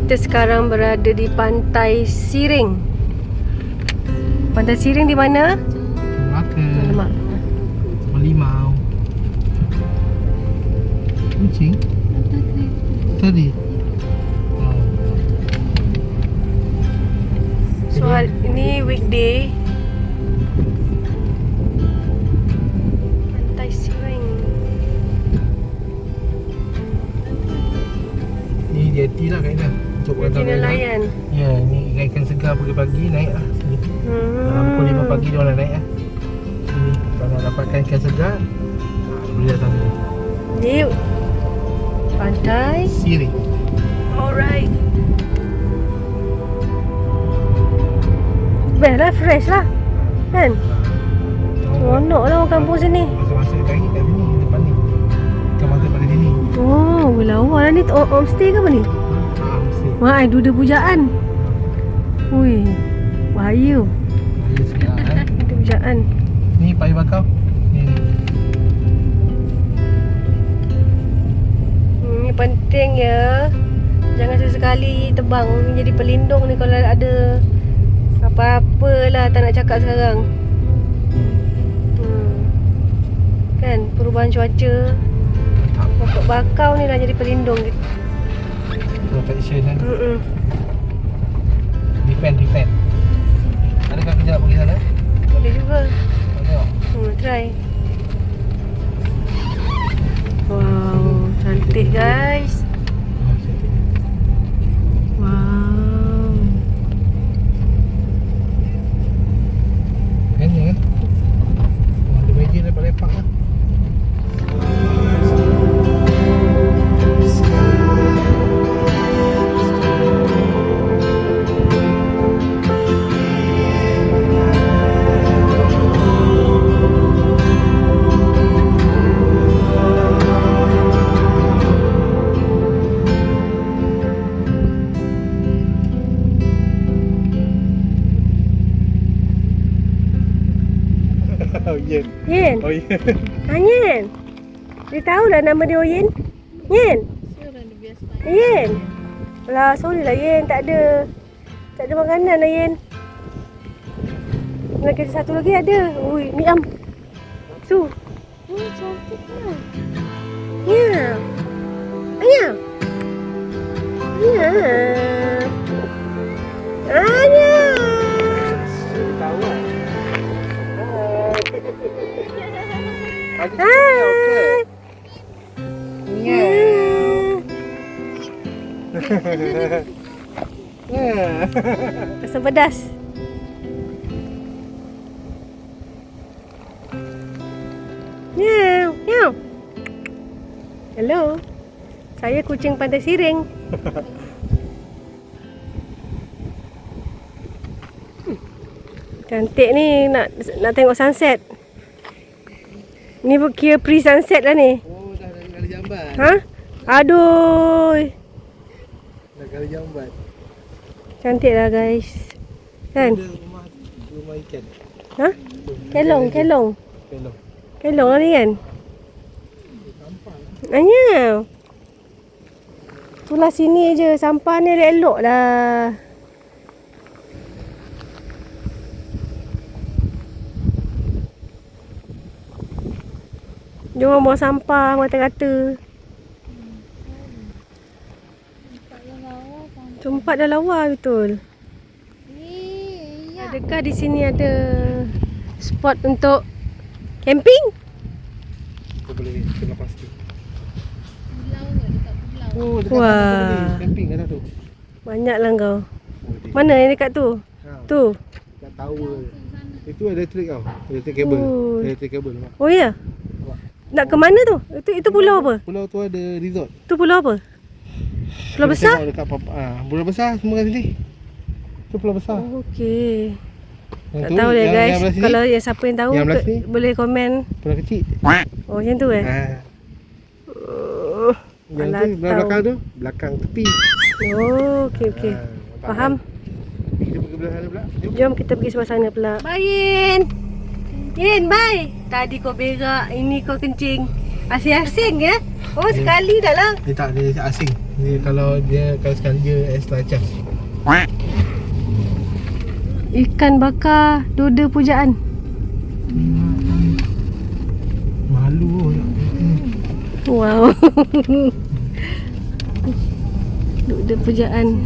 Kita sekarang berada di Pantai Siring. Pantai Siring di mana? Melaka. Melimau. Kucing. Tadi. So ini weekday. Pantai Siring. Ni jeti lah kat sana. Untuk Jeti nelayan. Ya, ni ikan segar pagi-pagi naik lah sini. Pukul 5 pagi dia orang naik lah. Sini kalau nak dapatkan ikan segar, boleh datang sini. Di Pantai Siring. Alright. Best lah, fresh lah. Kan? Seronok lah orang kampung sini. Masa-masa kari kat sini, depan ni. Ikan masa pada sini. Oh, lawa lah ni. Homestay ke apa ni? Mesti. Wah, duda pujaan. Ui, bahaya. Bahaya sikit lah Duda pujaan. Ni payah bakau. Ni. Ni penting ya. Jangan sesekali tebang. Ni jadi pelindung ni kalau ada apa-apalah tak nak cakap sekarang. Kan, perubahan cuaca. Pokok bakau ni dah jadi pelindung gitu. Protection kan. Defend. Adakah kejap pergi sana? Boleh juga. Tengok. Try. Wow, cantik guys. Wow. Kan ni kan? Ada meja lepak-lepak lah. Oh Yen. Yen. Oh Yen. Yen. Dia tahu lah nama dia Yen. Yen. Yen. Alah, sorry lah Yen, tak ada makanan lah Yen. Lagi satu lagi ada. Ui, ni am. Su. Oh, cantik lah. Ya. Ayah. Ya. Ayah. Tahu lah. Hai. Ya. Asam pedas. Miau, miau. Hello. Saya kucing Pantai Siring. Cantik ni, nak tengok sunset. Ni kira pre-sunset lah ni. Oh, dah kali jambat. Ha? Aduh. Dah kali jambat. Cantik lah guys. Kan? Ada rumah ikan. Ha? Kelong. Kelong lah ni kan? Hanya. Itulah sini je. Sampah ni elok dah. Dia orang buang sampah, kata-kata. Tempat dah lawa betul. Adakah di sini ada spot untuk camping? Kau boleh kena pasti. Pulau Oh, dekat Wah. sana kau boleh camping kat tu. Banyaklah kau. Oh, dia. Mana yang dekat tu? Ha, Tu. dekat tower. Itu elektrik tau. Elektrik kabel. Oh. Elektrik kabel nampak. Oh ya? Nak ke mana tu? Itu pulau apa? Pulau tu ada resort. Tu pulau apa? Pulau Kita besar? tengok dekat pulau besar semua kat sini. Tu pulau besar. Oh, okey. Yang Tak tu, tahu deh guys. belah sini, Kalau yang siapa yang tahu Yang belah sini. boleh komen. pulau kecil. Oh, macam tu eh? Ha. Yang Alah, tu belah tahu. belakang tu, belakang tepi. Oh, okey okey. Ha, nampak Faham. kan? Kita pergi belah sana pula. Jom. Jom kita pergi sebelah sana pula. Bye Yin. Yin, bye. Tadi kau berak, ini kau kencing. Asing-asing ya? Oh, sekali dah lah. Dia tak, dia asing. Kalau sekali dia extra charge. Ikan bakar Doda Pujaan. Malu. Wow. Doda Pujaan.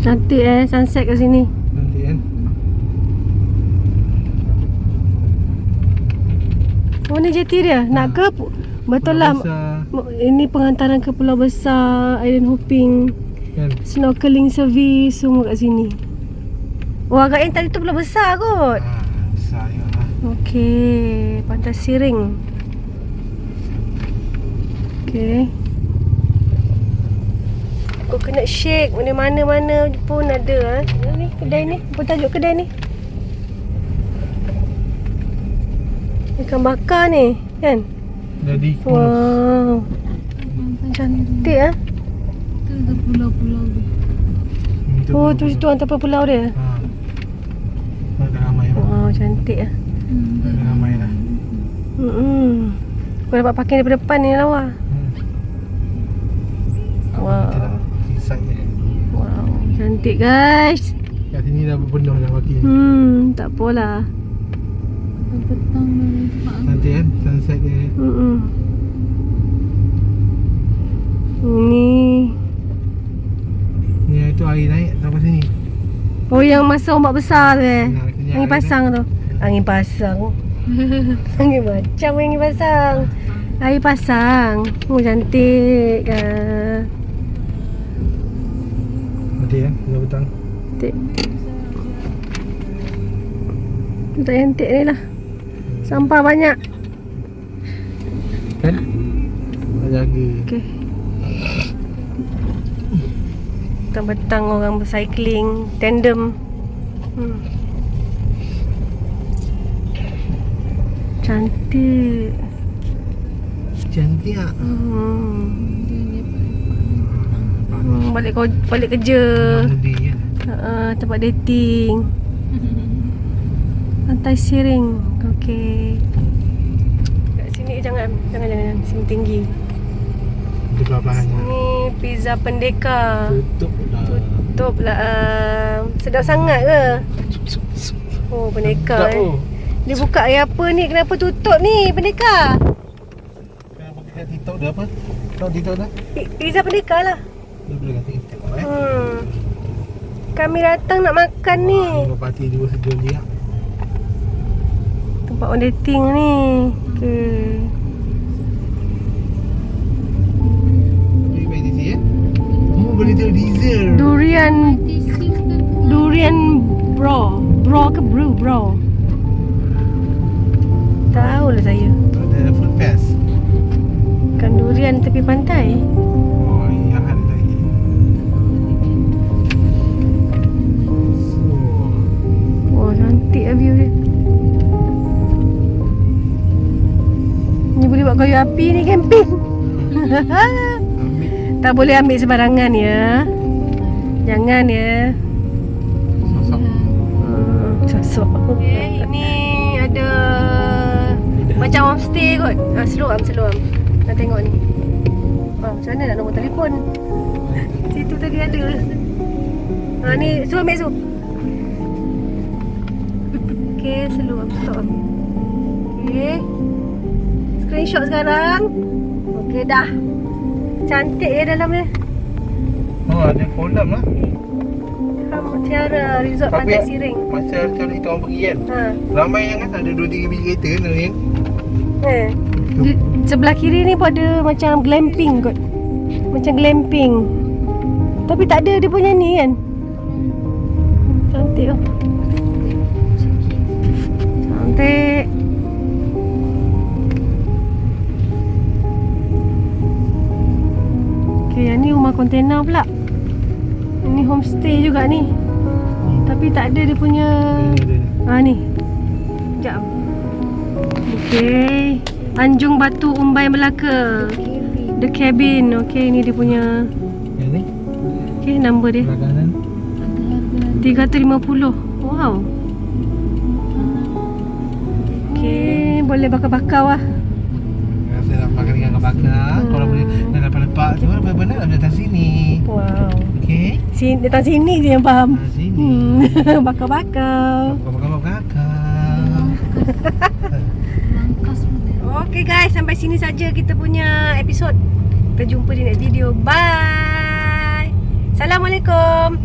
Cantik sunset kat sini. Nanti kan. Oh ni jeti dia. Nak ke? Betul lah. Ini pengantaran ke Pulau Besar, island hopping, Kan? snorkeling service semua kat sini. Oh agak yang tadi tu Pulau Besar kot. Besar je lah. Okey, Pantai Siring. Okey. Coconut shake mana-mana pun ada Ni kedai ni, apa tajuk kedai ni? Ikan bakar ni, kan? Jadi Wow. Cantik ah. Tu pulau-pulau tu. Oh, tu situ antara pulau dia. Ada ramai lah. Wow, cantik ah. Ada ramai lah. Kau dapat parking daripada depan ni lawa. Wow. Side je. Wow, cantik guys. Kat sini dah berpenuh dah parking. Tak apalah. Petang dah cepat. Nanti kan sunset dia. Ni itu air naik sampai sini. Oh, yang masa ombak besar tu Ni Angin pasang tu. Angin pasang. Angin macam angin pasang. Air pasang. Oh, cantik ah. Nanti kan dah petang. Cantik. Tu tak cantik ni lah. Sampah banyak. Kan? Tak jaga. Okey. Petang-petang orang bercycling tandem. Cantik. Cantik tak? Balik kerja. Mudi kan? Tempat dating. Pantai Siring. Okey. Kat sini jangan. Sini tinggi. Dia pelan-pelan kan? Ni pizza Pendeka. Tutup dah. Sedap sangat ke? Oh, Pendeka Dia buka apa ni? Kenapa tutup ni Pendeka? Kenapa kita TikTok dah apa? Tahu TikTok dah? Pizza Pendeka lah. Dia boleh kata TikTok Kami datang nak makan ni. Parti juga sejauh dia. Tempat on dating ni. Okey. Boleh main DC eh? Oh, boleh tengok diesel. Durian bro. Bro ke bro? Tahu lah saya. Ada food fest. Kan durian tepi pantai. Oh, yang ada lagi. Oh, cantik lah view dia. Ni boleh buat kayu api ni camping. Ambil Tak boleh ambil sembarangan ya. Jangan ya. sosok. Sosok. Ini ada macam homestay kot. Seluam. Nak tengok ni. Macam mana nak nombor telefon? Situ tadi ada. Ni Su ambil Su. Okay, seluam. Stop. Okay. Screenshot sekarang. Okay dah. Cantik ya dalam dia. Oh, ada kolam lah. Tiara Resort Pantai Siring. Masa kali kita orang pergi kan, ramai yang kan ada 2-3 biji kereta kan Narin. Di sebelah kiri ni pun ada macam glamping kot. Macam glamping. Tapi tak ada dia punya ni kan. Cantik oh. Cantik. Okay, yang ni rumah kontena pula. Ini homestay juga ni. Tapi tak ada dia punya. Ni. Sekejap. Okey. Anjung Batu Umbai Melaka. The Cabin. Okey, ni dia punya. Yang ni? Okey, nombor dia. Belakang 350. Wow. Okey, boleh bakar-bakar lah. Rasa nak makan ikan bakar. Kalau boleh dah lepak-lepak tu benar-benar datang sini. Wow. Okey. Datang sini je yang faham. Sini. Bakar-bakar. Bakar-bakar. Langkas pun dia. Okey guys, sampai sini saja kita punya episod. Kita jumpa di next video. Bye. Assalamualaikum.